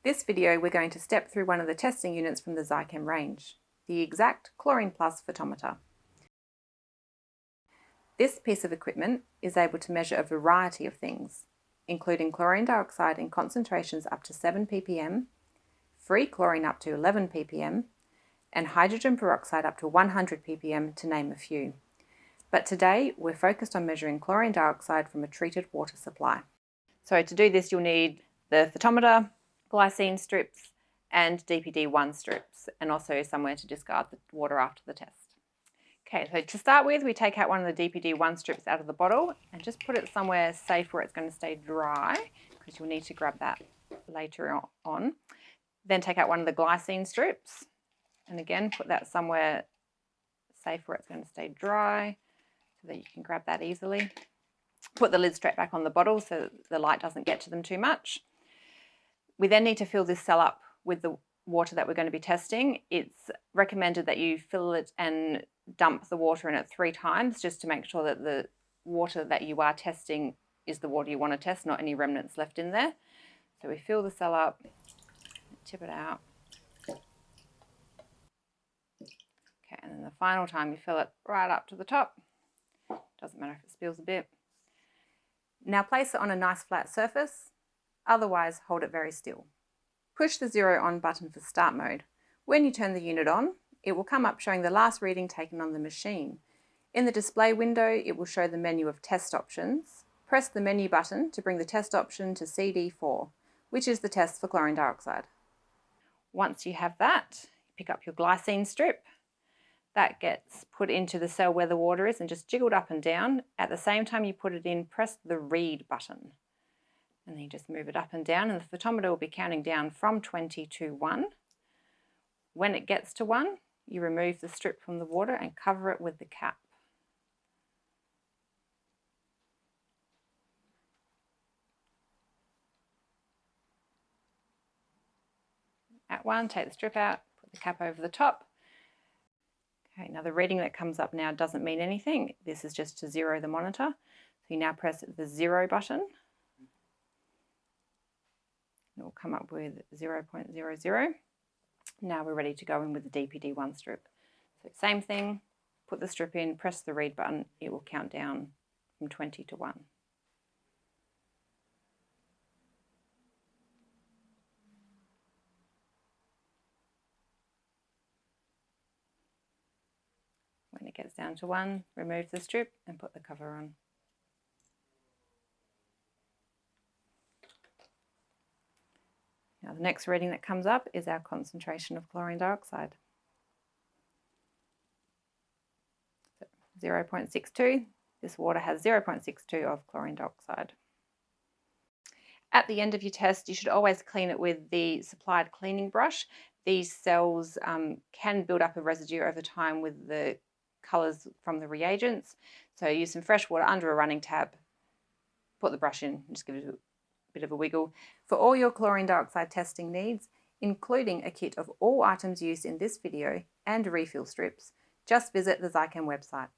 This video we're going to step through one of the testing units from the Zychem range, the Exact Chlorine-plus-Photometer. This piece of equipment is able to measure a variety of things, including chlorine dioxide in concentrations up to 7 ppm, free chlorine up to 11 ppm, and hydrogen peroxide up to 100 ppm, to name a few. But today we're focused on measuring chlorine dioxide from a treated water supply. So to do this you'll need the photometer, glycine strips and DPD1 strips, and also somewhere to discard the water after the test. Okay, so to start with, we take out one of the DPD1 strips out of the bottle and just put it somewhere safe where it's going to stay dry, because you'll need to grab that later on. Then take out one of the glycine strips and again put that somewhere safe where it's going to stay dry so that you can grab that easily. Put the lid straight back on the bottle so that the light doesn't get to them too much. We then need to fill this cell up with the water that we're going to be testing. It's recommended that you fill it and dump the water in it 3 times, just to make sure that the water that you are testing is the water you want to test, not any remnants left in there. So we fill the cell up, tip it out. Okay, and then the final time you fill it right up to the top. Doesn't matter if it spills a bit. Now place it on a nice flat surface, otherwise hold it very still. Push the 0 on button for start mode. When you turn the unit on, it will come up showing the last reading taken on the machine. In the display window, it will show the menu of test options. Press the menu button to bring the test option to CD4, which is the test for chlorine dioxide. Once you have that, pick up your glycine strip. That gets put into the cell where the water is and just jiggled up and down. At the same time you put it in, press the read button. And then you just move it up and down, and the photometer will be counting down from 20 to 1. When it gets to 1, you remove the strip from the water and cover it with the cap. At 1, take the strip out, put the cap over the top. Okay, now the reading that comes up now doesn't mean anything. This is just to 0 the monitor. So you now press the 0 button. It will come up with 0.00. Now we're ready to go in with the DPD1 strip. So same thing, put the strip in, press the read button, it will count down from 20 to 1. When it gets down to 1, remove the strip and put the cover on. Now the next reading that comes up is our concentration of chlorine dioxide. So 0.62, this water has 0.62 of chlorine dioxide. At the end of your test, you should always clean it with the supplied cleaning brush. These cells can build up a residue over time with the colours from the reagents. So use some fresh water under a running tab, put the brush in, and just give it a bit of a wiggle. For all your chlorine dioxide testing needs, including a kit of all items used in this video and refill strips, just visit the Zychem website.